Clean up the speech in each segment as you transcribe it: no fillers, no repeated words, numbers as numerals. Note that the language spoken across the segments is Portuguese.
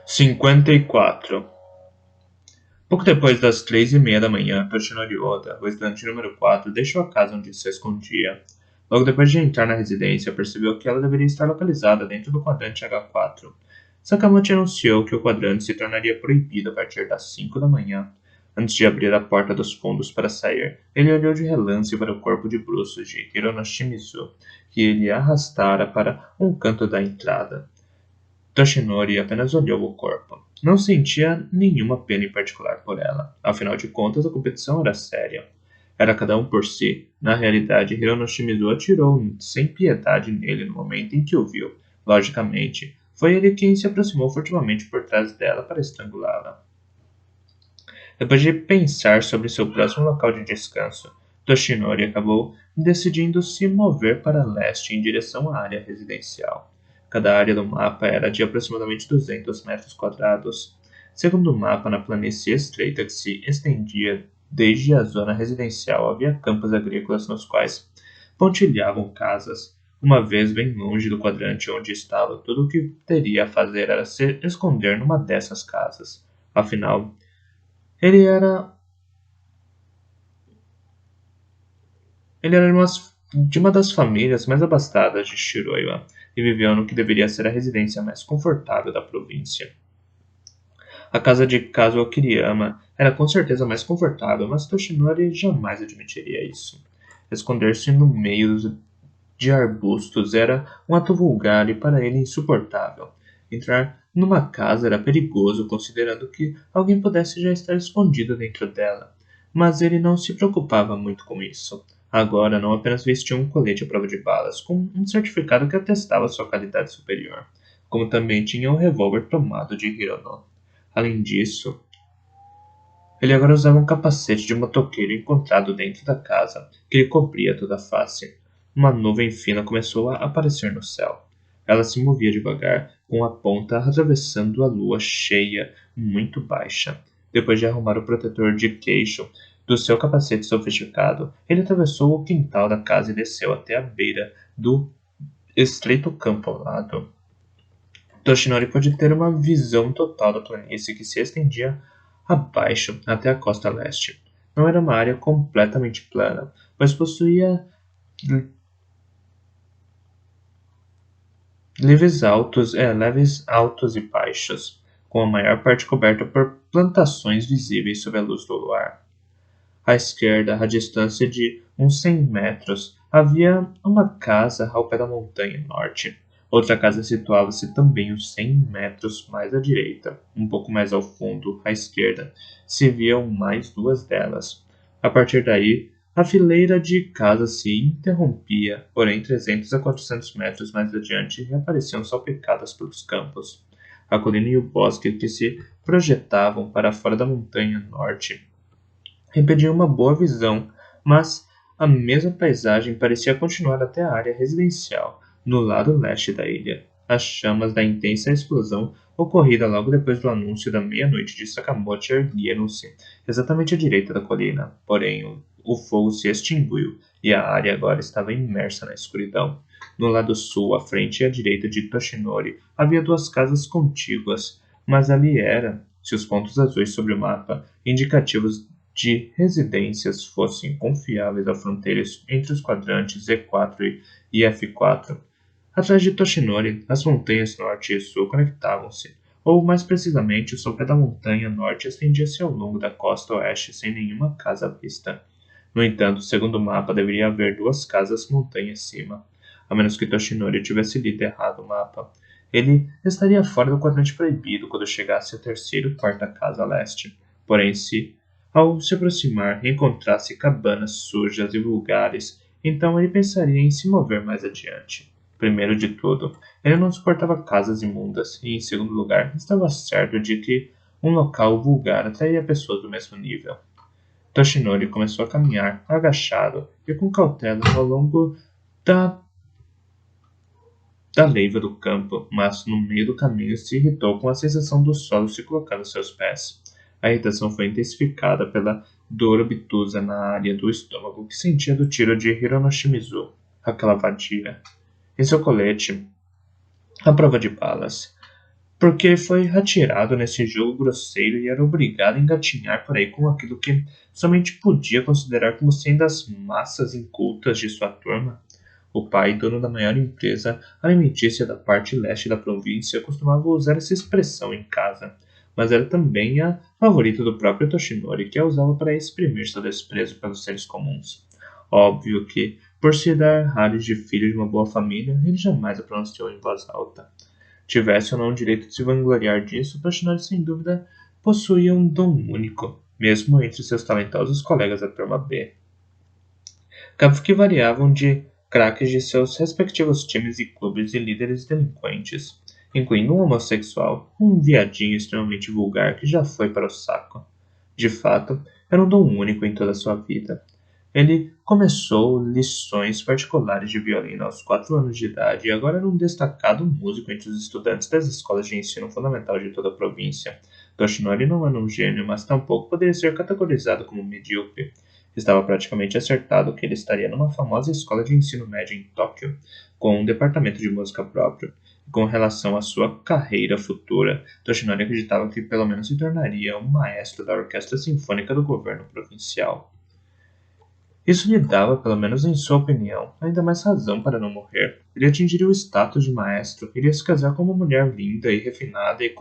54. Pouco depois das 3:30 da manhã, Toshinori Oda, o estudante número 4, deixou a casa onde se escondia. Logo depois de entrar na residência, percebeu que ela deveria estar localizada dentro do quadrante H4. Sakamoto anunciou que o quadrante se tornaria proibido a partir das 5 da manhã. Antes de abrir a porta dos fundos para sair, ele olhou de relance para o corpo de bruços de Hironoshimizu, que ele arrastara para um canto da entrada. Toshinori apenas olhou o corpo. Não sentia nenhuma pena em particular por ela. Afinal de contas, a competição era séria. Era cada um por si. Na realidade, Hironoshimizu atirou sem piedade nele no momento em que o viu. Logicamente, foi ele quem se aproximou furtivamente por trás dela para estrangulá-la. Depois de pensar sobre seu próximo local de descanso, Toshinori acabou decidindo se mover para leste em direção à área residencial. Cada área do mapa era de aproximadamente 200 metros quadrados. Segundo o mapa, na planície estreita que se estendia desde a zona residencial havia campos agrícolas nos quais pontilhavam casas. Uma vez bem longe do quadrante onde estava, tudo o que teria a fazer era se esconder numa dessas casas. Afinal, ele era Ele era de uma das famílias mais abastadas de Shiroiwa e viveu no que deveria ser a residência mais confortável da província. A casa de Kazuo Kiriyama era com certeza mais confortável, mas Toshinori jamais admitiria isso. Esconder-se no meio de arbustos era um ato vulgar e para ele insuportável. Entrar numa casa era perigoso, considerando que alguém pudesse já estar escondido dentro dela. Mas ele não se preocupava muito com isso. Agora não apenas vestia um colete à prova de balas, com um certificado que atestava sua qualidade superior, como também tinha um revólver tomado de Hirono. Além disso, ele agora usava um capacete de motoqueiro encontrado dentro da casa, que lhe cobria toda a face. Uma nuvem fina começou a aparecer no céu. Ela se movia devagar, com a ponta atravessando a lua cheia, muito baixa. Depois de arrumar o protetor de queixo do seu capacete sofisticado, ele atravessou o quintal da casa e desceu até a beira do estreito campo ao lado. Toshinori pôde ter uma visão total da planície que se estendia abaixo até a costa leste. Não era uma área completamente plana, mas possuía leves altos e baixos, com a maior parte coberta por plantações visíveis sob a luz do luar. À esquerda, a distância de uns 100 metros, havia uma casa ao pé da montanha norte. Outra casa situava-se também uns 100 metros mais à direita. Um pouco mais ao fundo, à esquerda, se viam mais duas delas. A partir daí, a fileira de casas se interrompia, porém 300 a 400 metros mais adiante reapareciam salpicadas pelos campos. A colina e o bosque que se projetavam para fora da montanha norte impediam uma boa visão, mas a mesma paisagem parecia continuar até a área residencial, no lado leste da ilha. As chamas da intensa explosão ocorrida logo depois do anúncio da meia-noite de Sakamoto ergueram-se exatamente à direita da colina, porém o fogo se extinguiu e a área agora estava imersa na escuridão. No lado sul, à frente e à direita de Toshinori, havia duas casas contíguas, mas ali era, se os pontos azuis sobre o mapa, indicativos de residências fossem confiáveis à fronteira entre os quadrantes E4 e F4. Atrás de Toshinori, as montanhas norte e sul conectavam-se, ou mais precisamente, o sopé da montanha norte estendia-se ao longo da costa oeste sem nenhuma casa à vista. No entanto, segundo o mapa, deveria haver duas casas montanha acima. A menos que Toshinori tivesse lido errado o mapa. Ele estaria fora do quadrante proibido quando chegasse à terceira e quarta casa a leste. Porém, ao se aproximar, encontrasse cabanas sujas e vulgares, então ele pensaria em se mover mais adiante. Primeiro de tudo, ele não suportava casas imundas, e em segundo lugar, estava certo de que um local vulgar atrairia pessoas do mesmo nível. Toshinori começou a caminhar, agachado e com cautela ao longo da, da leiva do campo, mas no meio do caminho se irritou com a sensação do solo se colocando aos seus pés. A irritação foi intensificada pela dor obtusa na área do estômago que sentia do tiro de Hironoshimizu, aquela vadia. Em seu colete, à prova de balas, porque foi atirado nesse jogo grosseiro e era obrigado a engatinhar por aí com aquilo que somente podia considerar como sendo as massas incultas de sua turma. O pai, dono da maior empresa alimentícia da parte leste da província, costumava usar essa expressão em casa, mas era também a favorita do próprio Toshinori, que a usava para exprimir seu desprezo pelos seres comuns. Óbvio que, por se dar ares de filho de uma boa família, ele jamais a pronunciou em voz alta. Tivesse ou não o direito de se vangloriar disso, Toshinori sem dúvida possuía um dom único, mesmo entre seus talentosos colegas da turma B. Campos que variavam de craques de seus respectivos times e clubes e líderes delinquentes, incluindo um homossexual, um viadinho extremamente vulgar que já foi para o saco. De fato, era um dom único em toda a sua vida. Ele começou lições particulares de violino aos 4 anos de idade e agora era um destacado músico entre os estudantes das escolas de ensino fundamental de toda a província. Toshinori não era um gênio, mas tampouco poderia ser categorizado como medíocre. Estava praticamente acertado que ele estaria numa famosa escola de ensino médio em Tóquio, com um departamento de música próprio. E com relação à sua carreira futura, Toshinori acreditava que pelo menos se tornaria um maestro da orquestra sinfônica do governo provincial. Isso lhe dava, pelo menos em sua opinião, ainda mais razão para não morrer. Ele atingiria o status de maestro, iria se casar com uma mulher linda e refinada e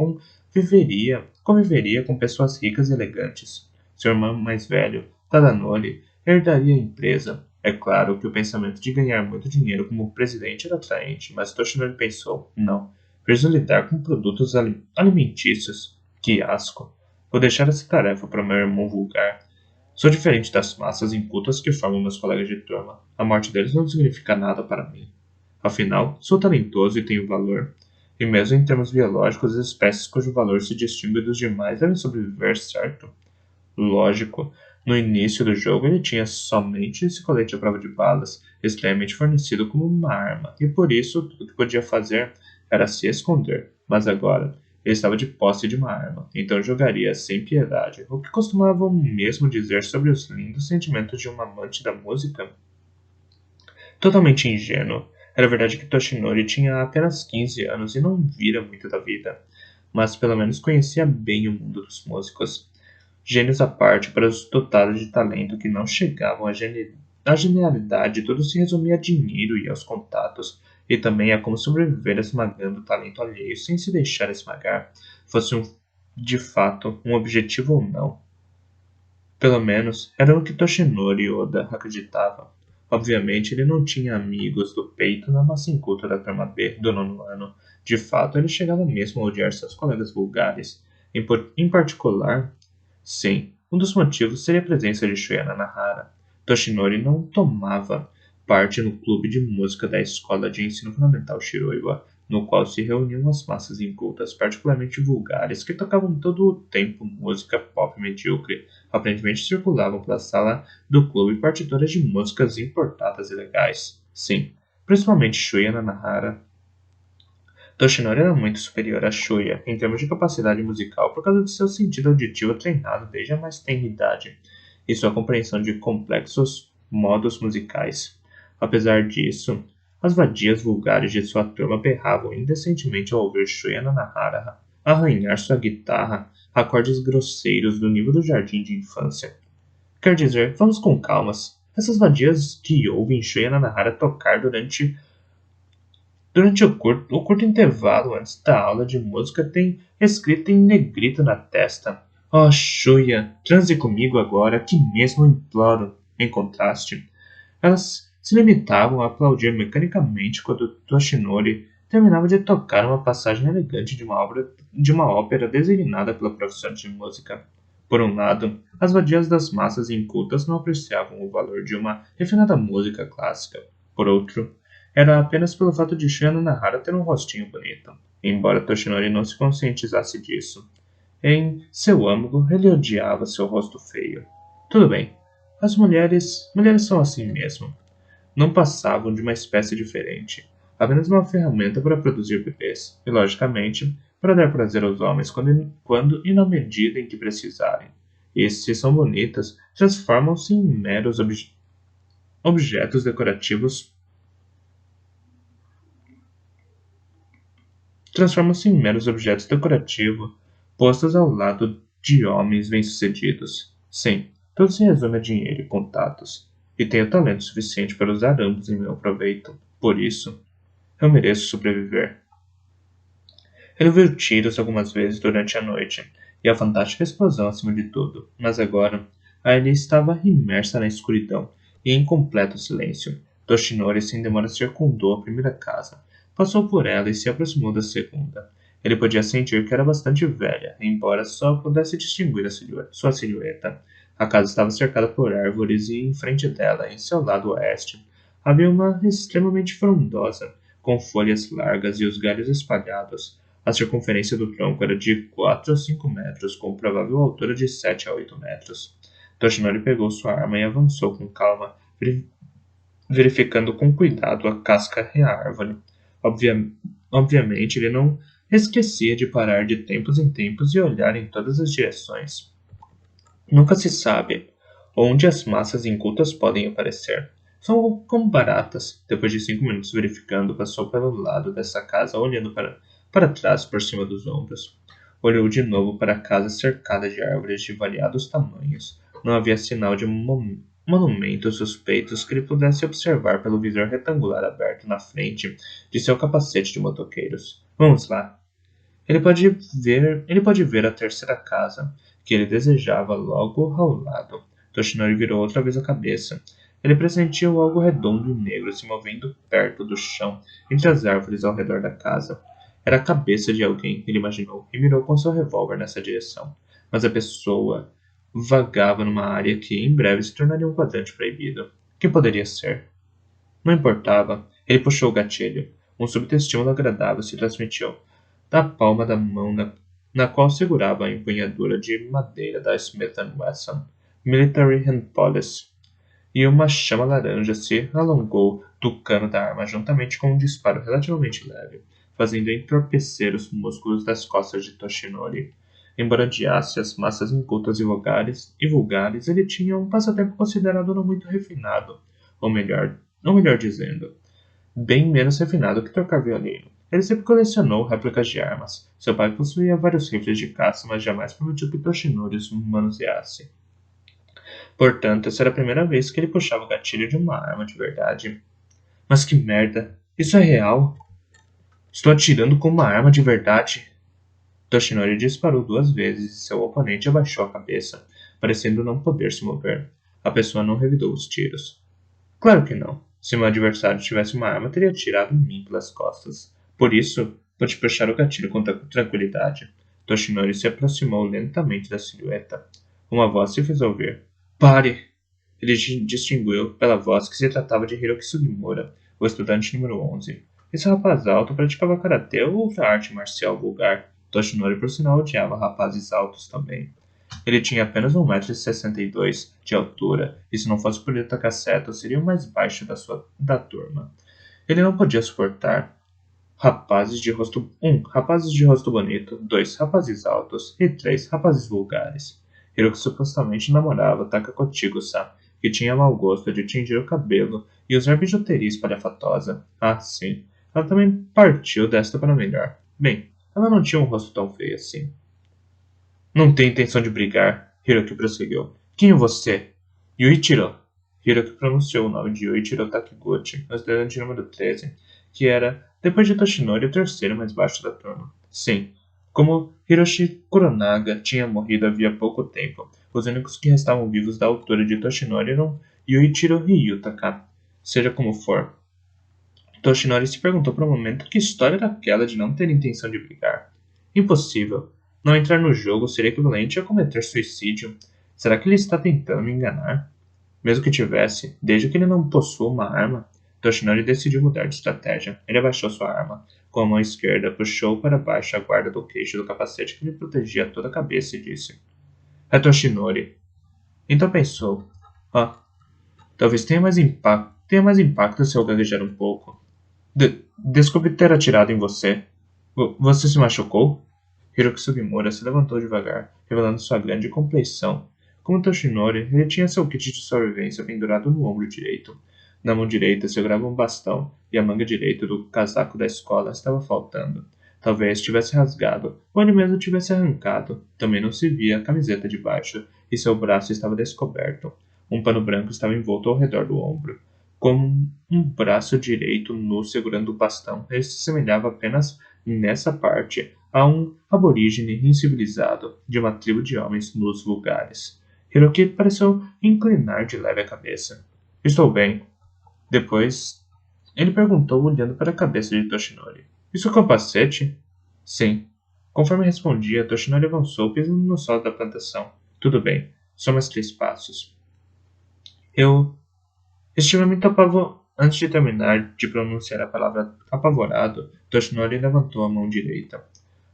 conviveria com pessoas ricas e elegantes. Seu irmão mais velho, Tadanori, herdaria a empresa. É claro que o pensamento de ganhar muito dinheiro como presidente era atraente, mas Toshinori pensou, não, preciso lidar com produtos alimentícios. Que asco. Vou deixar essa tarefa para meu irmão vulgar. Sou diferente das massas incultas que formam meus colegas de turma. A morte deles não significa nada para mim. Afinal, sou talentoso e tenho valor. E mesmo em termos biológicos, as espécies cujo valor se distingue dos demais devem sobreviver, certo? Lógico, no início do jogo ele tinha somente esse colete à prova de balas, estranhamente fornecido como uma arma, e por isso tudo que podia fazer era se esconder. Mas agora, ele estava de posse de uma arma, então jogaria sem piedade, o que costumavam mesmo dizer sobre os lindos sentimentos de uma amante da música. Totalmente ingênuo. Era verdade que Toshinori tinha apenas 15 anos e não vira muito da vida, mas pelo menos conhecia bem o mundo dos músicos. Gênios à parte, para os dotados de talento que não chegavam à genialidade, tudo se resumia a dinheiro e aos contatos, e também a como sobreviver esmagando o talento alheio sem se deixar esmagar, fosse de fato um objetivo ou não. Pelo menos era no que Toshinori Oda acreditava. Obviamente ele não tinha amigos do peito na massa inculta da turma B do 9º ano. De fato, ele chegava mesmo a odiar seus colegas vulgares. Em particular, sim, um dos motivos seria a presença de Shuya Nanahara. Toshinori não tomava parte no clube de música da escola de ensino fundamental Shiroiwa, no qual se reuniam as massas incultas particularmente vulgares que tocavam todo o tempo música pop medíocre. Aparentemente circulavam pela sala do clube partituras de músicas importadas e legais. Sim, principalmente Shuya Nanahara. Toshinori era muito superior a Shuya em termos de capacidade musical por causa de seu sentido auditivo treinado desde a mais tenra idade e sua compreensão de complexos modos musicais. Apesar disso, as vadias vulgares de sua turma berravam indecentemente ao ouvir Shuya Nanahara arranhar sua guitarra a acordes grosseiros do nível do jardim de infância. Quer dizer, vamos com calmas. Essas vadias que ouvem Shuya Nanahara tocar durante o curto intervalo antes da aula de música tem escrito em negrito na testa: Oh, Shuya, transe comigo agora, que mesmo imploro. Em contraste, elas se limitavam a aplaudir mecanicamente quando Toshinori terminava de tocar uma passagem elegante de uma ópera designada pela professora de música. Por um lado, as vadias das massas incultas não apreciavam o valor de uma refinada música clássica. Por outro, era apenas pelo fato de Shuya Nanahara ter um rostinho bonito, embora Toshinori não se conscientizasse disso. Em seu âmago, ele odiava seu rosto feio. Tudo bem, as mulheres são assim mesmo. Não passavam de uma espécie diferente, apenas uma ferramenta para produzir bebês, e logicamente, para dar prazer aos homens quando e na medida em que precisarem. E se são bonitas, transformam-se em meros objetos decorativos transformam-se em meros objetos decorativos, postos ao lado de homens bem-sucedidos. Sim, tudo se resume a dinheiro e contatos, e tenho talento suficiente para usar ambos em meu proveito. Por isso, eu mereço sobreviver. Ele ouviu tiros algumas vezes durante a noite, e a fantástica explosão acima de tudo, mas agora a ilha estava imersa na escuridão e em completo silêncio. Toshinori sem demora circundou a primeira casa, passou por ela e se aproximou da segunda. Ele podia sentir que era bastante velha, embora só pudesse distinguir sua silhueta. A casa estava cercada por árvores e em frente dela, em seu lado oeste, havia uma extremamente frondosa, com folhas largas e os galhos espalhados. A circunferência do tronco era de 4 a 5 metros, com provável altura de 7 a 8 metros. Toshinori pegou sua arma e avançou com calma, verificando com cuidado a casca e a árvore. Obviamente, ele não esquecia de parar de tempos em tempos e olhar em todas as direções. Nunca se sabe onde as massas incultas podem aparecer. São como baratas. Depois de 5 minutos verificando, passou pelo lado dessa casa, olhando para trás por cima dos ombros. Olhou de novo para a casa cercada de árvores de variados tamanhos. Não havia sinal de monumentos suspeitos que ele pudesse observar pelo visor retangular aberto na frente de seu capacete de motoqueiros. Vamos lá. Ele pode ver a terceira casa, que ele desejava logo ao lado. Toshinori virou outra vez a cabeça. Ele pressentiu algo redondo e negro se movendo perto do chão, entre as árvores ao redor da casa. Era a cabeça de alguém, ele imaginou, e mirou com seu revólver nessa direção. Mas a pessoa vagava numa área que em breve se tornaria um quadrante proibido. Que poderia ser? Não importava. Ele puxou o gatilho. Um súbito estímulo agradável se transmitiu da palma da mão na qual segurava a empunhadura de madeira da Smith Wesson Military Hand Police, e uma chama laranja se alongou do cano da arma juntamente com um disparo relativamente leve, fazendo entorpecer os músculos das costas de Toshinori. Embora odiasse as massas incultas e vulgares, ele tinha um passatempo considerado não muito refinado, ou melhor dizendo, bem menos refinado que tocar violino. Ele sempre colecionou réplicas de armas. Seu pai possuía vários rifles de caça, mas jamais permitiu que Toshinori os manuseasse. Portanto, essa era a primeira vez que ele puxava o gatilho de uma arma de verdade. Mas que merda! Isso é real? Estou atirando com uma arma de verdade? Toshinori disparou 2 vezes e seu oponente abaixou a cabeça, parecendo não poder se mover. A pessoa não revidou os tiros. Claro que não. Se meu adversário tivesse uma arma, teria atirado em mim pelas costas. Por isso, pude puxar o gatilho com tranquilidade. Toshinori se aproximou lentamente da silhueta. Uma voz se fez ouvir. Pare! Ele distinguiu pela voz que se tratava de Hiroki Sugimura, o estudante número 11. Esse rapaz alto praticava karatê ou outra arte marcial vulgar. Toshinori, por sinal, odiava rapazes altos também. Ele tinha apenas 1,62 m de altura, e se não fosse por ele tocar seta, seria o mais baixo da turma. Ele não podia suportar rapazes de rosto bonito, 2 rapazes altos e 3 rapazes vulgares. Hiroki supostamente namorava Takakotigo-san, que tinha mau gosto de tingir o cabelo e usar bijuteria espalhafatosa. Ah, sim. Ela também partiu desta para melhor. Bem, ela não tinha um rosto tão feio assim. Não tenho intenção de brigar, Hiroki prosseguiu. Quem é você? Yuichiro. Hiroki pronunciou o nome de Yuichiro Takiguchi, o estudante número 13, que era, depois de Toshinori, o terceiro mais baixo da turma. Sim, como Hiroshi Kuronaga tinha morrido havia pouco tempo, os únicos que restavam vivos da altura de Toshinori eram Yuichiro Ryutaka. Seja como for. Toshinori se perguntou por um momento que história era aquela de não ter intenção de brigar. Impossível. Não entrar no jogo seria equivalente a cometer suicídio. Será que ele está tentando me enganar? Mesmo que tivesse, desde que ele não possua uma arma, Toshinori decidiu mudar de estratégia. Ele abaixou sua arma. Com a mão esquerda, puxou para baixo a guarda do queixo do capacete que lhe protegia toda a cabeça e disse: É Toshinori. Então pensou: talvez tenha mais impacto se eu gaguejar um pouco. Desculpe ter atirado em você. Você se machucou? Hiroki Sugimura se levantou devagar, revelando sua grande compleição. Como Toshinori, ele tinha seu kit de sobrevivência pendurado no ombro direito. Na mão direita segurava um bastão, e a manga direita do casaco da escola estava faltando. Talvez tivesse rasgado, ou ele mesmo tivesse arrancado. Também não se via a camiseta de baixo, e seu braço estava descoberto. Um pano branco estava envolto ao redor do ombro. Com um braço direito nu segurando o bastão, ele se semelhava apenas nessa parte a um aborígene incivilizado de uma tribo de homens nus vulgares. Hiroki pareceu inclinar de leve a cabeça. Estou bem. Depois, ele perguntou olhando para a cabeça de Toshinori. Isso é um capacete? Sim. Conforme respondia, Toshinori avançou, pisando no solo da plantação. Tudo bem. Só mais 3 passos. Eu estive muito apavorado. Antes de terminar de pronunciar a palavra apavorado, Toshinori levantou a mão direita.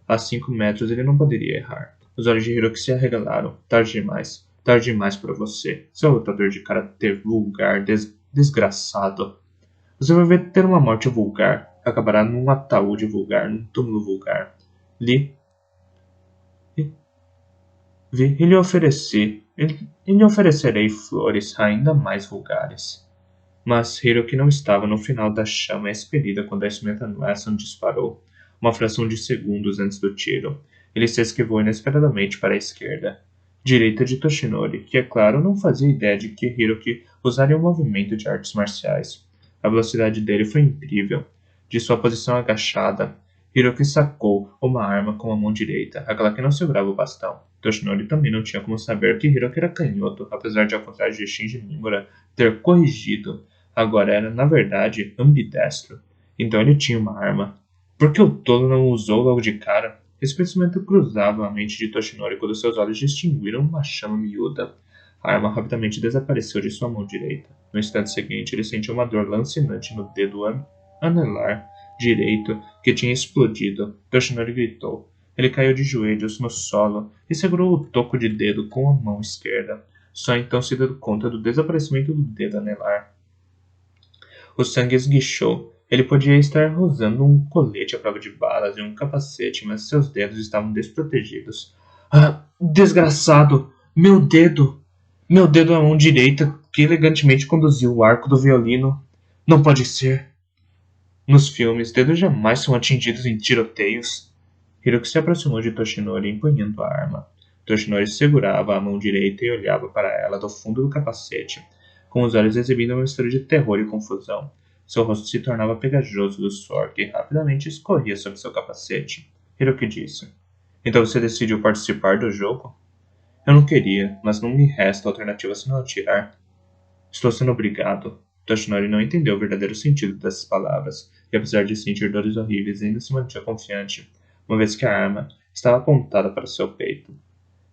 A 5 metros ele não poderia errar. Os olhos de Hiroki se arregalaram. Tarde demais. Tarde demais para você. Seu lutador de karatê vulgar, desgraçado. Você vai ver ter uma morte vulgar. Acabará num ataúde vulgar, num túmulo vulgar. Li e lhe oferecerei flores ainda mais vulgares. Mas Hiroki não estava no final da chama expelida quando a Smith Wesson disparou, uma fração de segundos antes do tiro. Ele se esquivou inesperadamente para a esquerda, direita de Toshinori, que, é claro, não fazia ideia de que Hiroki usaria um movimento de artes marciais. A velocidade dele foi incrível. De sua posição agachada, Hiroki sacou uma arma com a mão direita, aquela que não segurava o bastão. Toshinori também não tinha como saber que Hiroki era canhoto, apesar de, ao contrário de Shinji Mimura, ter corrigido. Agora era, na verdade, ambidestro. Então ele tinha uma arma. Por que o tolo não usou logo de cara? Esse pensamento cruzava a mente de Toshinori quando seus olhos distinguiram uma chama miúda. A arma rapidamente desapareceu de sua mão direita. No instante seguinte, ele sentiu uma dor lancinante no dedo anelar direito que tinha explodido. Toshinori gritou. Ele caiu de joelhos no solo e segurou o toco de dedo com a mão esquerda, só então se dando conta do desaparecimento do dedo anelar. O sangue esguichou. Ele podia estar usando um colete à prova de balas e um capacete, mas seus dedos estavam desprotegidos. Ah, desgraçado! Meu dedo! Meu dedo é a mão direita que elegantemente conduziu o arco do violino. Não pode ser. Nos filmes, dedos jamais são atingidos em tiroteios. Hiroki se aproximou de Toshinori empunhando a arma. Toshinori segurava a mão direita e olhava para ela do fundo do capacete, com os olhos exibindo uma mistura de terror e confusão. Seu rosto se tornava pegajoso do suor que rapidamente escorria sobre seu capacete. Hiroki disse. Então você decidiu participar do jogo? Eu não queria, mas não me resta alternativa senão atirar. Estou sendo obrigado. Toshinori não entendeu o verdadeiro sentido dessas palavras, e apesar de sentir dores horríveis, ainda se mantinha confiante, uma vez que a arma estava apontada para seu peito.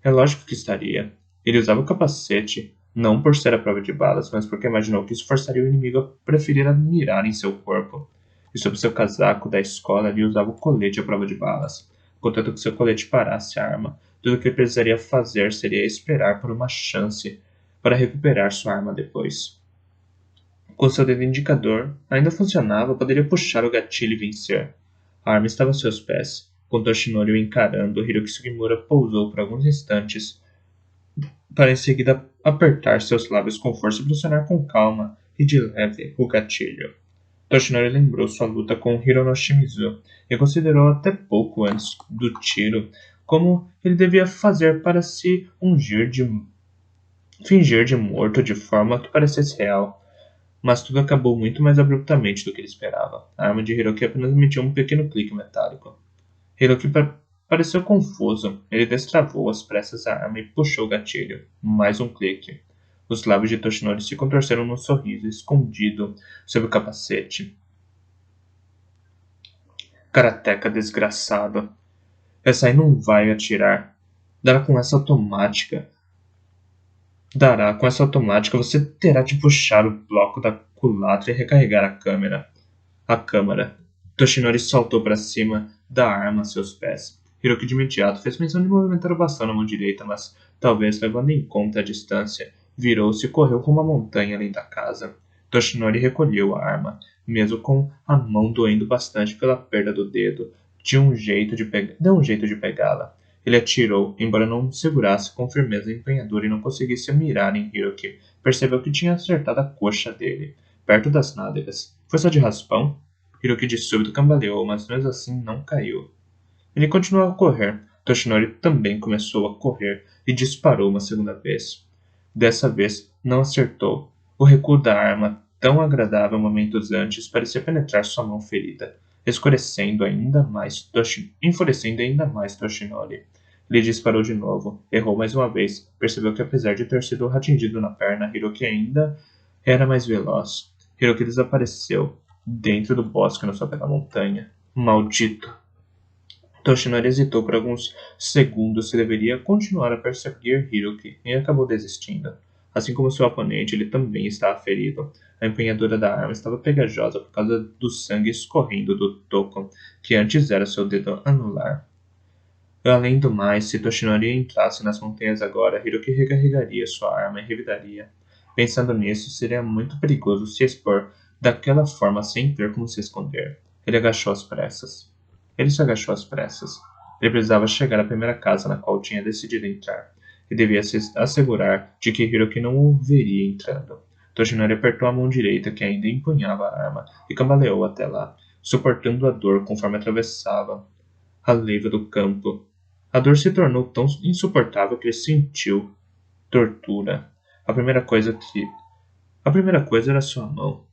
É lógico que estaria. Ele usava o capacete, não por ser a prova de balas, mas porque imaginou que isso forçaria o inimigo a preferir mirar em seu corpo. E sob seu casaco da escola, ele usava o colete à prova de balas. Contanto que seu colete parasse a arma, tudo o que ele precisaria fazer seria esperar por uma chance para recuperar sua arma depois. Com seu dedo indicador ainda funcionava, poderia puxar o gatilho e vencer. A arma estava a seus pés. Com Toshinori o encarando, Hiroki Sugimura pousou por alguns instantes, para em seguida apertar seus lábios com força e pressionar com calma e de leve o gatilho. Toshinori lembrou sua luta com Hironoshimizu e considerou até pouco antes do tiro como ele devia fazer para se fingir de morto de forma que parecesse real. Mas tudo acabou muito mais abruptamente do que ele esperava. A arma de Hiroki apenas emitiu um pequeno clique metálico. Hiroki pareceu confuso. Ele destravou às pressas a arma e puxou o gatilho. Mais um clique. Os lábios de Toshinori se contorceram num sorriso escondido sob o capacete. Karateka desgraçado. Essa aí não vai atirar. Dará com essa automática, você terá de puxar o bloco da culatra e recarregar a câmera. A câmara. Toshinori saltou para cima da arma a seus pés. Hiroki de imediato fez menção de movimentar o bastão na mão direita, mas, talvez levando em conta a distância, virou-se e correu com uma montanha além da casa. Toshinori recolheu a arma, mesmo com a mão doendo bastante pela perda do dedo. Deu um jeito de pegá-la. Ele atirou, embora não segurasse com firmeza a empunhadura e não conseguisse mirar em Hiroki. Percebeu que tinha acertado a coxa dele, perto das nádegas. Foi só de raspão? Hiroki de súbito cambaleou, mas mesmo assim não caiu. Ele continuou a correr. Toshinori também começou a correr e disparou uma segunda vez. Dessa vez, não acertou. O recuo da arma, tão agradável momentos antes, parecia penetrar sua mão ferida, enfurecendo ainda mais Toshinori. Ele disparou de novo, errou mais uma vez, percebeu que apesar de ter sido atingido na perna, Hiroki ainda era mais veloz. Hiroki desapareceu, dentro do bosque no sopé da montanha. Maldito! Toshinori hesitou por alguns segundos se deveria continuar a perseguir Hiroki e acabou desistindo. Assim como seu oponente, ele também estava ferido. A empunhadura da arma estava pegajosa por causa do sangue escorrendo do toco, que antes era seu dedo anular. Além do mais, se Toshinori entrasse nas montanhas agora, Hiroki recarregaria sua arma e revidaria. Pensando nisso, seria muito perigoso se expor daquela forma sem ter como se esconder. Ele se agachou às pressas. Ele precisava chegar à primeira casa na qual tinha decidido entrar, e devia se assegurar de que Hiroki não o veria entrando. Toshinori apertou a mão direita que ainda empunhava a arma e cambaleou até lá, suportando a dor conforme atravessava a leiva do campo. A dor se tornou tão insuportável que ele sentiu tortura. A primeira coisa era sua mão.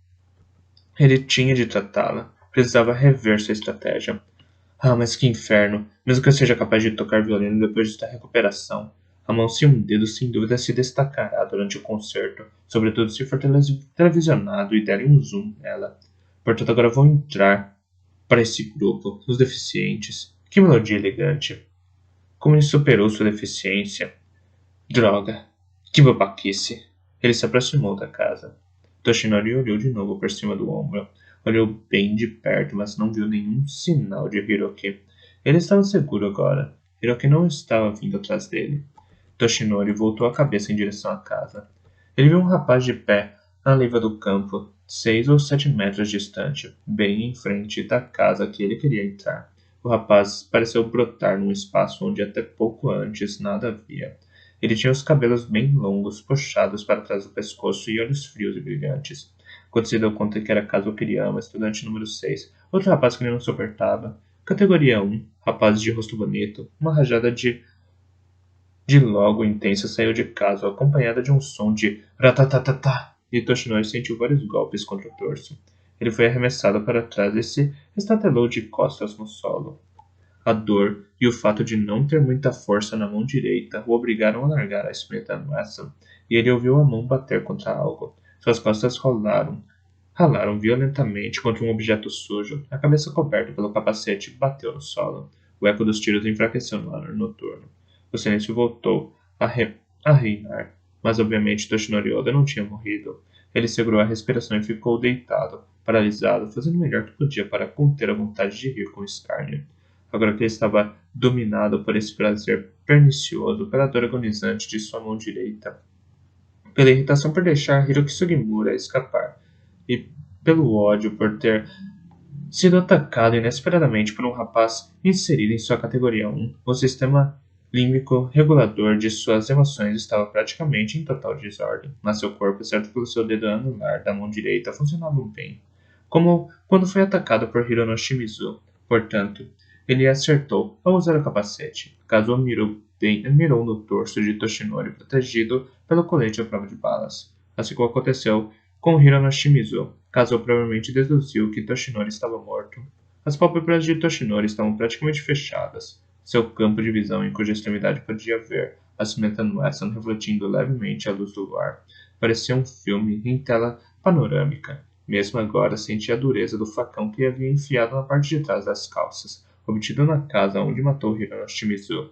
Ele tinha de tratá-la. Precisava rever sua estratégia. Ah, mas que inferno! Mesmo que eu seja capaz de tocar violino depois desta recuperação, a mão sem um dedo sem dúvida se destacará durante o concerto, sobretudo se for televisionado e derem um zoom nela. Portanto, agora vou entrar para esse grupo, os deficientes. Que melodia elegante! Como ele superou sua deficiência? Droga! Que babaquice! Ele se aproximou da casa. Toshinori olhou de novo por cima do ombro. Olhou bem de perto, mas não viu nenhum sinal de Hiroki. Ele estava seguro agora. Hiroki não estava vindo atrás dele. Toshinori voltou a cabeça em direção à casa. Ele viu um rapaz de pé na leiva do campo, 6 ou 7 metros distante, bem em frente da casa que ele queria entrar. O rapaz pareceu brotar num espaço onde até pouco antes nada havia. Ele tinha os cabelos bem longos, puxados para trás do pescoço e olhos frios e brilhantes. Quando se deu conta que era Kazuo Kiriyama, estudante número 6, outro rapaz que ele não suportava. Categoria 1, rapaz de rosto bonito. Uma rajada de logo intensa saiu de casa, acompanhada de um som de ratatatata, e Toshinori sentiu vários golpes contra o torso. Ele foi arremessado para trás e se estatelou de costas no solo. A dor e o fato de não ter muita força na mão direita o obrigaram a largar a Smith & Wesson, e ele ouviu a mão bater contra algo. Suas costas ralaram violentamente contra um objeto sujo. A cabeça coberta pelo capacete bateu no solo. O eco dos tiros enfraqueceu no ar noturno. O silêncio voltou a reinar, mas obviamente Toshinori Oda não tinha morrido. Ele segurou a respiração e ficou deitado, paralisado, fazendo o melhor que podia para conter a vontade de rir com escárnio. Agora que ele estava dominado por esse prazer pernicioso, pela dor agonizante de sua mão direita, pela irritação por deixar Hiroki Sugimura escapar, e pelo ódio por ter sido atacado inesperadamente por um rapaz inserido em sua categoria 1, o sistema límbico regulador de suas emoções estava praticamente em total desordem, mas seu corpo, exceto pelo seu dedo anular da mão direita, funcionava bem, como quando foi atacado por Hirono Shimizu. Portanto, ele acertou ao usar o capacete. Kazuo mirou no torso de Toshinori, protegido pelo colete à prova de balas. Assim como aconteceu com Hirono Shimizu, Kazuo provavelmente deduziu que Toshinori estava morto. As pálpebras de Toshinori estavam praticamente fechadas. Seu campo de visão, em cuja extremidade podia ver a Smith & Wesson refletindo levemente a luz do luar, parecia um filme em tela panorâmica. Mesmo agora sentia a dureza do facão que havia enfiado na parte de trás das calças, obtido na casa onde matou Hirono Shimizu.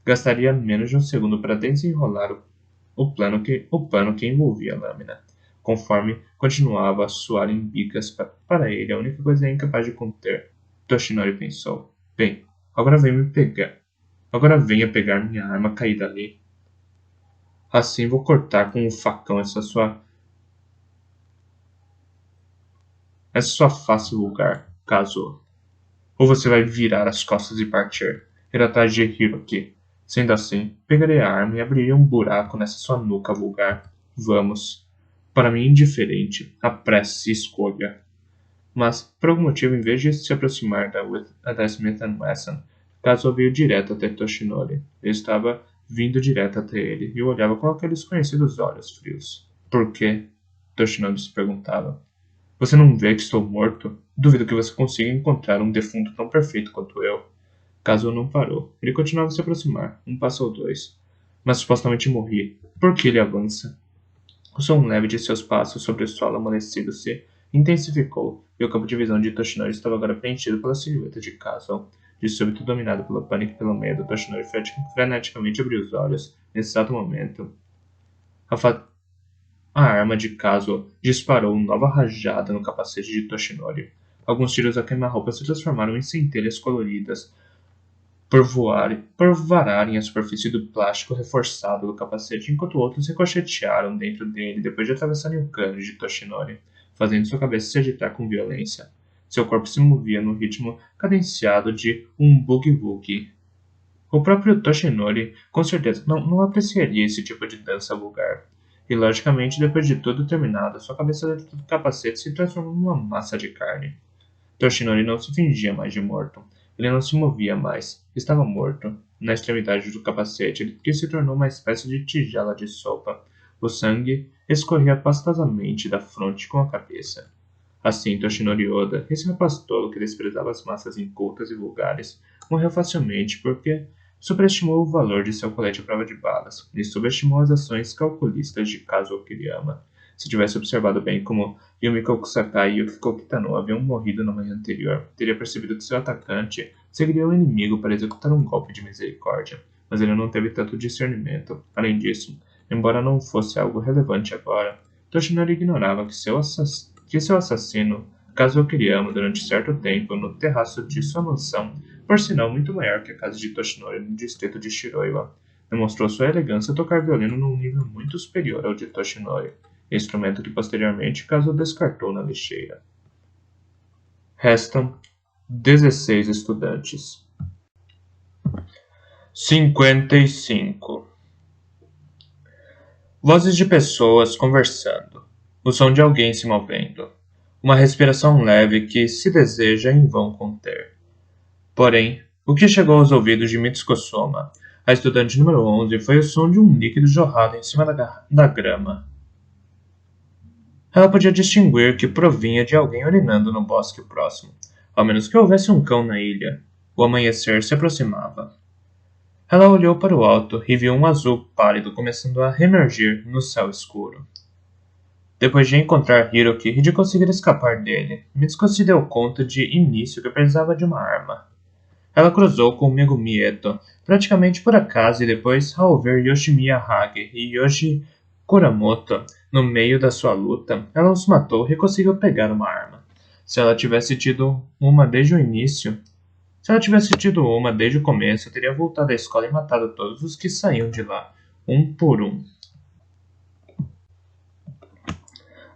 Gastaria menos de um segundo para desenrolar o pano que envolvia a lâmina. Conforme continuava a suar em bigas para ele, a única coisa incapaz de conter, Toshinori pensou. Bem, agora venha pegar minha arma caída ali. Assim vou cortar com o facão essa sua face vulgar, Kazuo. Ou você vai virar as costas e partir, ir atrás de Hiroki. Sendo assim, pegarei a arma e abriria um buraco nessa sua nuca vulgar. Vamos. Para mim, indiferente. Apresse e escolha. Mas, por algum motivo, em vez de se aproximar da Smith & Wesson, Kazuo veio direto até Toshinori. Ele estava vindo direto até ele e o olhava com aqueles conhecidos olhos frios. Por quê? Toshinori se perguntava. Você não vê que estou morto? Duvido que você consiga encontrar um defunto tão perfeito quanto eu. Kazuo não parou. Ele continuava a se aproximar, um passo ou dois. Mas supostamente morri. Por que ele avança? O som leve de seus passos sobre o solo amolecido se intensificou, e o campo de visão de Toshinori estava agora preenchido pela silhueta de Kazuo. De súbito, dominado pelo pânico e pelo medo, Toshinori freneticamente abriu os olhos. Nesse exato momento, a arma de Kazuo disparou nova rajada no capacete de Toshinori. Alguns tiros a queima-roupa se transformaram em centelhas coloridas por vararem a superfície do plástico reforçado do capacete, enquanto outros ricochetearam dentro dele depois de atravessarem o crânio de Toshinori, fazendo sua cabeça se agitar com violência. Seu corpo se movia no ritmo cadenciado de um boogie-woogie. O próprio Toshinori, com certeza, não apreciaria esse tipo de dança vulgar. E, logicamente, depois de tudo terminado, sua cabeça dentro do capacete se transformou numa massa de carne. Toshinori não se fingia mais de morto. Ele não se movia mais. Estava morto. Na extremidade do capacete, que se tornou uma espécie de tigela de sopa. O sangue escorria pastosamente da fronte com a cabeça. Assim, Toshinori Oda, esse rapaz tolo que desprezava as massas incultas e vulgares, morreu facilmente porque superestimou o valor de seu colete à prova de balas e subestimou as ações calculistas de Kazuo Kiriyama. Se tivesse observado bem como Yumiko Kusakai e Yukiko Kitano haviam morrido na manhã anterior, teria percebido que seu atacante seguiria o inimigo para executar um golpe de misericórdia, mas ele não teve tanto discernimento. Além disso, embora não fosse algo relevante agora, Toshinori ignorava que seu assassino, Kazuo Kiriyama, durante certo tempo no terraço de sua mansão, por sinal muito maior que a casa de Toshinori no distrito de Shiroiwa, demonstrou sua elegância tocar violino num nível muito superior ao de Toshinori, instrumento que posteriormente Kazuo descartou na lixeira. Restam 16 estudantes. 55. Vozes de pessoas conversando. O som de alguém se movendo. Uma respiração leve que se deseja em vão conter. Porém, o que chegou aos ouvidos de Mitsuko Soma, a estudante número 11, foi o som de um líquido jorrado em cima da grama. Ela podia distinguir que provinha de alguém urinando no bosque próximo, ao menos que houvesse um cão na ilha. O amanhecer se aproximava. Ela olhou para o alto e viu um azul pálido começando a reemergir no céu escuro. Depois de encontrar Hiroki e de conseguir escapar dele, Mitsuko se deu conta de início que precisava de uma arma. Ela cruzou com Megumi Eto, praticamente por acaso, e depois, ao ver Yoshimiya Hage e Yoshi Kuramoto no meio da sua luta, ela os matou e conseguiu pegar uma arma. Se ela tivesse tido uma desde o começo, teria voltado à escola e matado todos os que saíam de lá, um por um.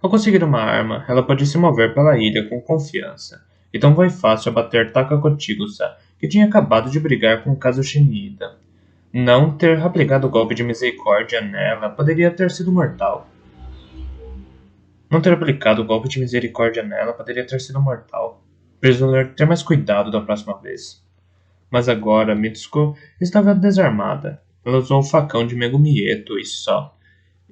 Ao conseguir uma arma, ela pode se mover pela ilha com confiança. Então foi fácil abater Takako Chigusa, que tinha acabado de brigar com Kazushi Niida. Não ter aplicado o golpe de misericórdia nela poderia ter sido mortal. Preciso ter mais cuidado da próxima vez. Mas agora Mitsuko estava desarmada. Ela usou o facão de Megumi Eto e só.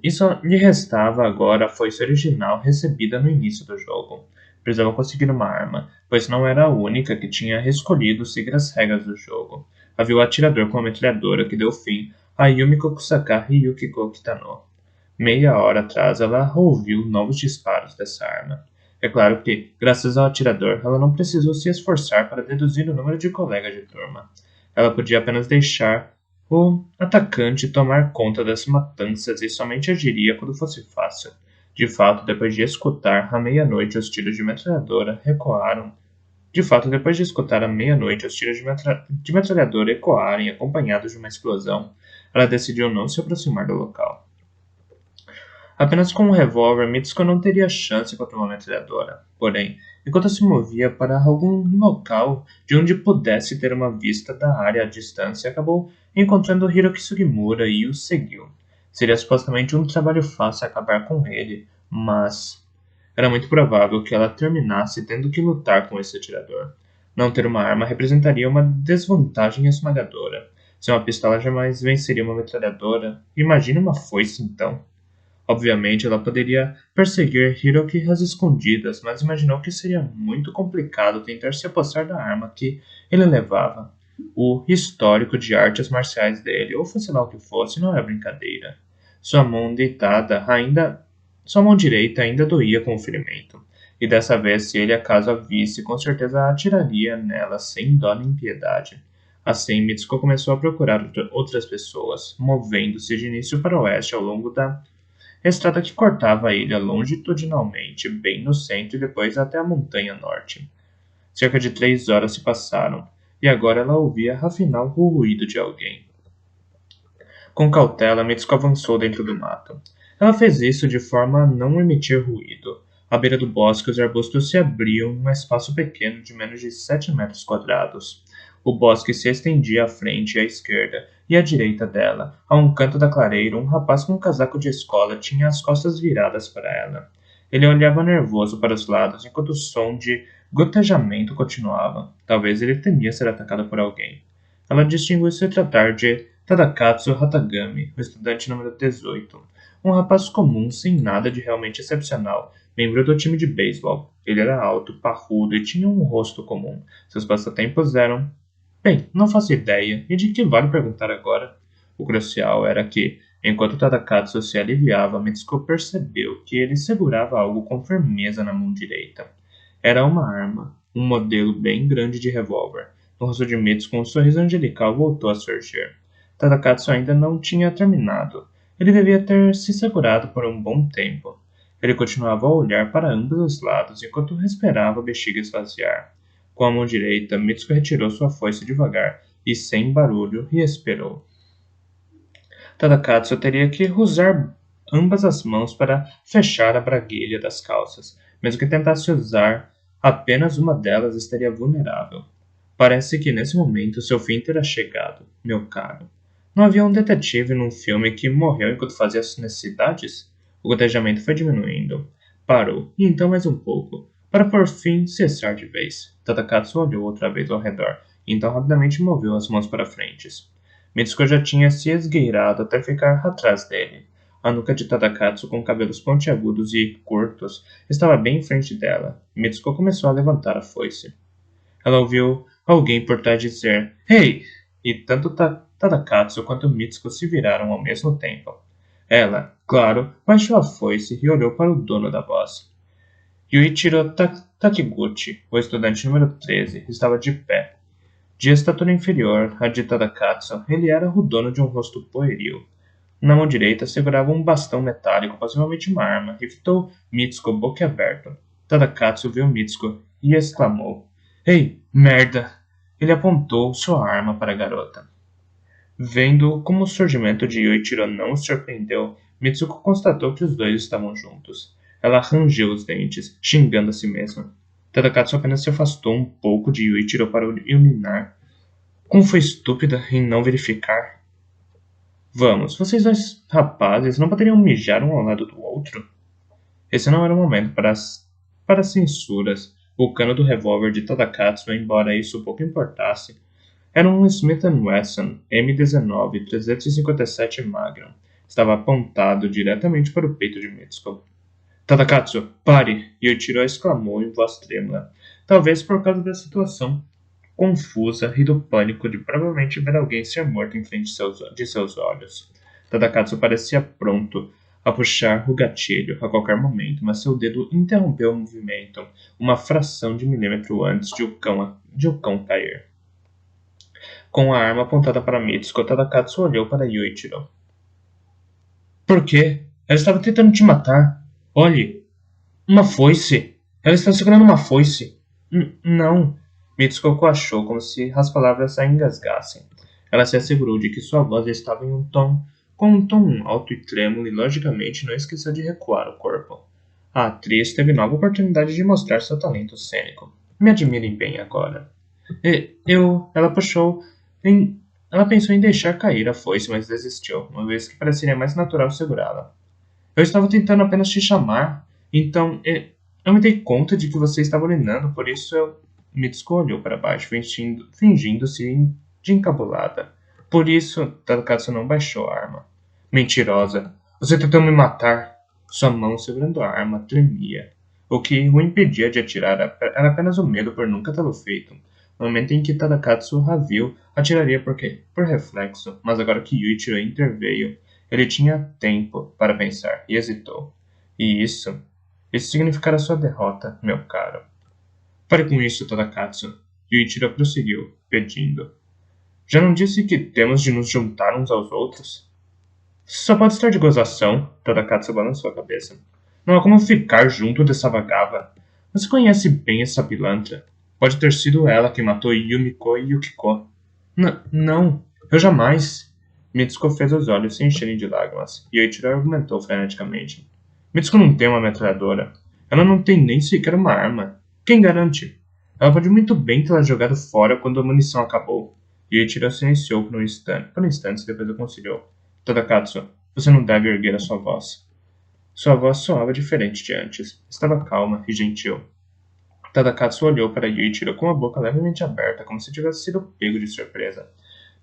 E só lhe restava agora a foice original recebida no início do jogo. Precisava conseguir uma arma, pois não era a única que tinha escolhido seguir as regras do jogo. Havia o atirador com a metralhadora que deu fim a Yumiko Kusaka e Yukiko Kitano. Meia hora atrás ela ouviu novos disparos dessa arma. É claro que, graças ao atirador, ela não precisou se esforçar para deduzir o número de colegas de turma. Ela podia apenas deixar o atacante tomar conta das matanças e somente agiria quando fosse fácil. De fato, depois de escutar à meia-noite os tiros de metralhadora ecoarem acompanhados de uma explosão, ela decidiu não se aproximar do local. Apenas com um revólver, Mitsuko não teria chance contra uma metralhadora. Porém, enquanto se movia para algum local de onde pudesse ter uma vista da área à distância, acabou encontrando Hiroki Sugimura e o seguiu. Seria supostamente um trabalho fácil acabar com ele, mas era muito provável que ela terminasse tendo que lutar com esse atirador. Não ter uma arma representaria uma desvantagem esmagadora. Se uma pistola jamais venceria uma metralhadora, imagine uma foice então. Obviamente, ela poderia perseguir Hiroki às escondidas, mas imaginou que seria muito complicado tentar se apossar da arma que ele levava. O histórico de artes marciais dele, ou fosse lá o que fosse, não era brincadeira. Sua mão deitada ainda. Sua mão direita ainda doía com o ferimento. E dessa vez, se ele acaso a visse, com certeza atiraria nela sem dó nem piedade. Assim, Mitsuko começou a procurar outras pessoas, movendo-se de início para oeste ao longo da estrada que cortava a ilha longitudinalmente, bem no centro e depois até a montanha norte. Cerca de 3 horas se passaram, e agora ela ouvia afinal o ruído de alguém. Com cautela, Mitsuko avançou dentro do mato. Ela fez isso de forma a não emitir ruído. À beira do bosque, os arbustos se abriam em um espaço pequeno de menos de 7 metros quadrados. O bosque se estendia à frente e à esquerda, e à direita dela, a um canto da clareira, um rapaz com um casaco de escola tinha as costas viradas para ela. Ele olhava nervoso para os lados, enquanto o som de gotejamento continuava. Talvez ele temia ser atacado por alguém. Ela distinguiu se tratar de Tadakatsu Hatagami, o estudante número 18, um rapaz comum sem nada de realmente excepcional, membro do time de beisebol. Ele era alto, parrudo e tinha um rosto comum. Seus passatempos eram... Bem, não faço ideia, e de que vale perguntar agora? O crucial era que, enquanto Tadakatsu se aliviava, Mitsuko percebeu que ele segurava algo com firmeza na mão direita. Era uma arma, um modelo bem grande de revólver. No rosto de Mitsuko, um sorriso angelical voltou a surgir. Tadakatsu ainda não tinha terminado. Ele devia ter se segurado por um bom tempo. Ele continuava a olhar para ambos os lados enquanto respirava a bexiga esvaziar. Com a mão direita, Mitsuko retirou sua foice devagar e, sem barulho, e esperou. Tadakatsu teria que usar ambas as mãos para fechar a braguilha das calças. Mesmo que tentasse usar apenas uma delas, estaria vulnerável. Parece que nesse momento seu fim terá chegado, meu caro. Não havia um detetive num filme que morreu enquanto fazia as necessidades? O gotejamento foi diminuindo. Parou, e então mais um pouco, para por fim cessar de vez. Tadakatsu olhou outra vez ao redor, e então rapidamente moveu as mãos para frente. Mitsuko já tinha se esgueirado até ficar atrás dele. A nuca de Tadakatsu, com cabelos pontiagudos e curtos, estava bem em frente dela. Mitsuko começou a levantar a foice. Ela ouviu alguém por trás dizer "Hey!" e tanto Tadakatsu quanto Mitsuko se viraram ao mesmo tempo. Ela, claro, baixou a foice e olhou para o dono da voz. Yuichiro Takiguchi, o estudante número 13, estava de pé. De estatura inferior à de Tadakatsu, ele era o dono de um rosto pueril. Na mão direita segurava um bastão metálico, possivelmente uma arma, e fitou Mitsuko boquiaberto. Tadakatsu viu Mitsuko e exclamou: "Ei, merda!" Ele apontou sua arma para a garota. Vendo como o surgimento de Yuichiro não o surpreendeu, Mitsuko constatou que os dois estavam juntos. Ela rangiu os dentes, xingando a si mesma. Tadakatsu apenas se afastou um pouco de Yuichiro para urinar. Como foi estúpida em não verificar? Vamos, vocês dois rapazes não poderiam mijar um ao lado do outro? Esse não era o momento para censuras. O cano do revólver de Tadakatsu, embora isso pouco importasse, era um Smith & Wesson M19 357 Magnum. Estava apontado diretamente para o peito de Mitsuko. "Tadakatsu, pare!" Yuichiro exclamou em voz trêmula, talvez por causa da situação confusa e do pânico de provavelmente ver alguém ser morto em frente de seus olhos. Tadakatsu parecia pronto a puxar o gatilho a qualquer momento, mas seu dedo interrompeu o movimento uma fração de milímetro antes de o cão cair. Com a arma apontada para Mitsuko, Tadakatsu olhou para Yuichiro. "Por quê? Ela estava tentando te matar. Olhe! Uma foice! Ela está segurando uma foice!" Não! Mitsuko coachou como se as palavras a engasgassem. Ela se assegurou de que sua voz estava com um tom alto e trêmulo e logicamente não esqueceu de recuar o corpo. A atriz teve nova oportunidade de mostrar seu talento cênico. "Me admirem bem agora." Ela pensou em deixar cair a foice, mas desistiu, uma vez que pareceria mais natural segurá-la. "Eu estava tentando apenas te chamar, então eu me dei conta de que você estava urinando, por isso eu..." Mitsuko olhou para baixo, fingindo-se de encabulada. Por isso, Tadakatsu não baixou a arma. Mentirosa! Você tentou me matar! Sua mão segurando a arma tremia. O que o impedia de atirar era apenas o medo por nunca tê-lo feito. No momento em que Tadakatsu a viu, atiraria por reflexo, mas agora que Yuichiro interveio, ele tinha tempo para pensar e hesitou. E isso significara sua derrota, meu caro. Pare com isso, Tadakatsu. Yuichiro prosseguiu, pedindo. Já não disse que temos de nos juntar uns aos outros? Só pode estar de gozação, Tadakatsu balançou a cabeça. Não há como ficar junto dessa vagaba. Você conhece bem essa pilantra. Pode ter sido ela que matou Yumiko e Yukiko. Não, eu jamais. Mitsuko fez os olhos se encherem de lágrimas, e Eiichiro argumentou freneticamente. Mitsuko não tem uma metralhadora. Ela não tem nem sequer uma arma. Quem garante? Ela pode muito bem tê-la jogado fora quando a munição acabou. E Eiichiro silenciou por um instante e depois aconselhou. Tadakatsu, você não deve erguer a sua voz. Sua voz soava diferente de antes. Estava calma e gentil. Tadakatsu olhou para Yuichiro com a boca levemente aberta, como se tivesse sido pego de surpresa.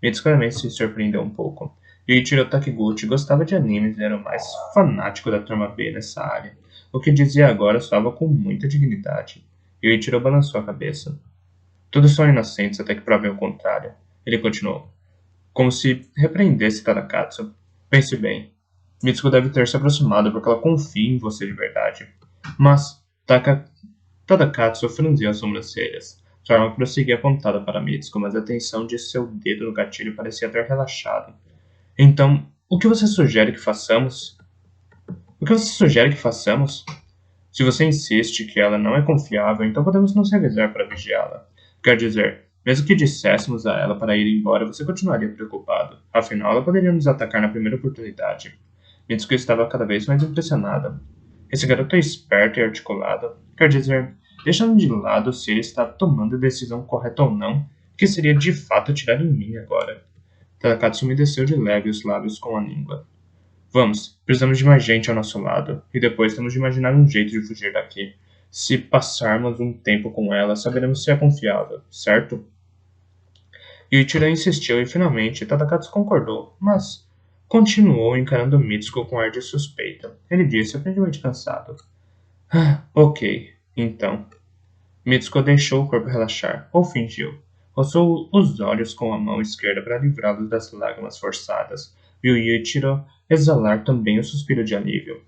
Mitsuko também se surpreendeu um pouco. Yuichiro Takiguchi gostava de animes e era o mais fanático da turma B nessa área. O que dizia agora soava com muita dignidade. Yuichiro balançou a cabeça. Todos são inocentes até que provem o contrário. Ele continuou. Como se repreendesse Tadakatsu. Pense bem. Mitsuko deve ter se aproximado porque ela confia em você de verdade. Mas Tadakatsu franziu as sobrancelhas. Sua arma prosseguia apontada para Mitsuko, mas a tensão de seu dedo no gatilho parecia ter relaxado. Então, o que você sugere que façamos? Se você insiste que ela não é confiável, então podemos nos revezar para vigiá-la. Quer dizer, mesmo que disséssemos a ela para ir embora, você continuaria preocupado. Afinal, ela poderia nos atacar na primeira oportunidade. Mitsuko estava cada vez mais impressionada. Esse garoto é esperto e articulado. Quer dizer, deixando de lado se ele está tomando a decisão correta ou não, que seria de fato atirar em mim agora. Tadakatsu umedeceu de leve os lábios com a língua. Vamos, precisamos de mais gente ao nosso lado, e depois temos de imaginar um jeito de fugir daqui. Se passarmos um tempo com ela, saberemos se é confiável, certo? Yuichiro insistiu e finalmente Tadakatsu concordou, mas continuou encarando Mitsuko com ar de suspeita. Ele disse, aparentemente cansado. Ok, então. Mitsuko deixou o corpo relaxar, ou fingiu. Roçou os olhos com a mão esquerda para livrá-los das lágrimas forçadas. Viu Yuichiro exalar também o suspiro de alívio.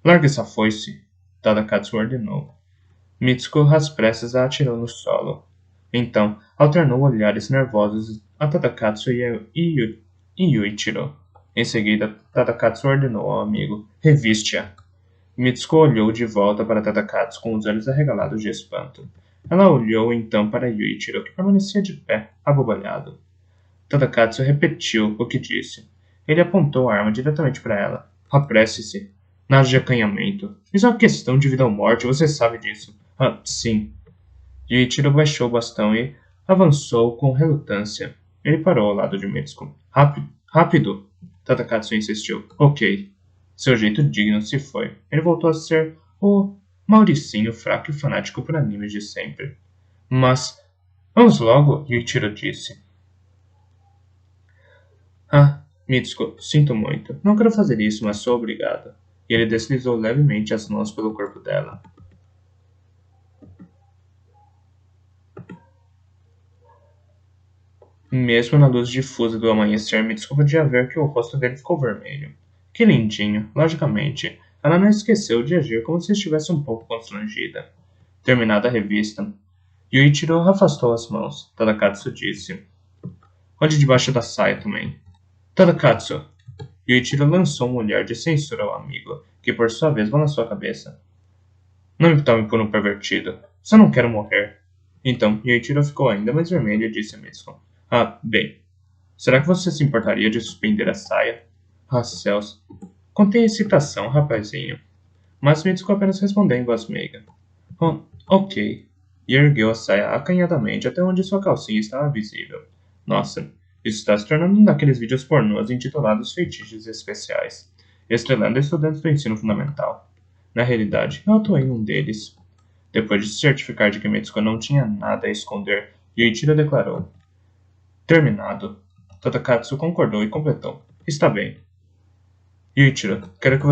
Largue essa foice, Tadakatsu ordenou. Mitsuko às pressas a atirou no solo. Então, alternou olhares nervosos a Tadakatsu e Yuichiro. Em seguida, Tadakatsu ordenou ao amigo. Reviste-a. Mitsuko olhou de volta para Tadakatsu com os olhos arregalados de espanto. Ela olhou então para Yuichiro, que permanecia de pé, abobalhado. Tadakatsu repetiu o que disse. Ele apontou a arma diretamente para ela. Apresse-se. Nada de acanhamento. Isso é uma questão de vida ou morte, você sabe disso. Sim. Yuichiro baixou o bastão e avançou com relutância. Ele parou ao lado de Mitsuko. Rápido! Tadakatsu insistiu. Ok. Seu jeito digno se foi. Ele voltou a ser o Mauricinho fraco e fanático por animes de sempre. Mas, vamos logo, Yuichiro disse. Mitsuko, sinto muito. Não quero fazer isso, mas sou obrigado. E ele deslizou levemente as mãos pelo corpo dela. Mesmo na luz difusa do amanhecer, Mitsuko podia ver que o rosto dele ficou vermelho. Que lindinho, logicamente. Ela não esqueceu de agir como se estivesse um pouco constrangida. Terminada a revista, Yuichiro afastou as mãos. Tadakatsu disse. Olhe debaixo da saia também. Tadakatsu! Yuichiro lançou um olhar de censura ao amigo, que por sua vez balançou a cabeça. Não me tome por um pervertido. Só não quero morrer. Então, Yuichiro ficou ainda mais vermelho e disse a Mitsuko. Bem. Será que você se importaria de suspender a saia? Céus. Contei a excitação, rapazinho. Mas Mitsuko apenas respondeu em voz meiga. Ok. E ergueu a saia acanhadamente até onde sua calcinha estava visível. Nossa, isso está se tornando um daqueles vídeos pornôs intitulados Feitiços Especiais, estrelando estudantes do ensino fundamental. Na realidade, eu atuei em um deles. Depois de se certificar de que Mitsuko não tinha nada a esconder, Yuichiro declarou: terminado. Tadakatsu concordou e completou: está bem. Yuichiro, quero que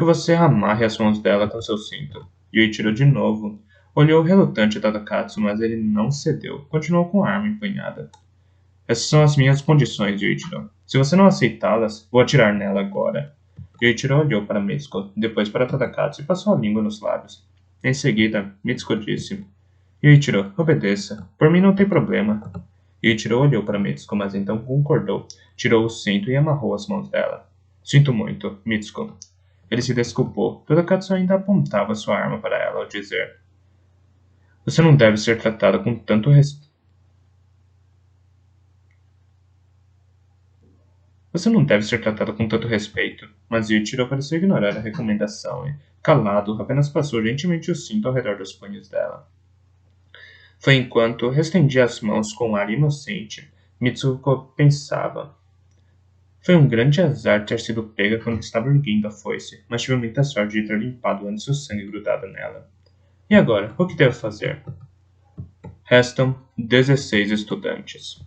você amarre as mãos dela com seu cinto. Yuichiro de novo olhou relutante Tadakatsu, mas ele não cedeu. Continuou com a arma empunhada. Essas são as minhas condições, Yuichiro. Se você não aceitá-las, vou atirar nela agora. Yuichiro olhou para Mitsuko, depois para Tadakatsu e passou a língua nos lábios. Em seguida, Mitsuko disse: Yuichiro, obedeça. Por mim não tem problema. Yuichiro olhou para Mitsuko, mas então concordou. Tirou o cinto e amarrou as mãos dela. Sinto muito, Mitsuko. Ele se desculpou. Tadakatsu ainda apontava sua arma para ela ao dizer: Você não deve ser tratada com tanto respeito. Você não deve ser tratada com tanto respeito. Mas Yuichiro pareceu ignorar a recomendação e, calado, apenas passou gentilmente o cinto ao redor dos punhos dela. Foi enquanto restendia as mãos com um ar inocente. Mitsuko pensava. Foi um grande azar ter sido pega quando estava erguendo a foice, mas tive muita sorte de ter limpado antes o sangue grudado nela. E agora, o que devo fazer? Restam 16 estudantes.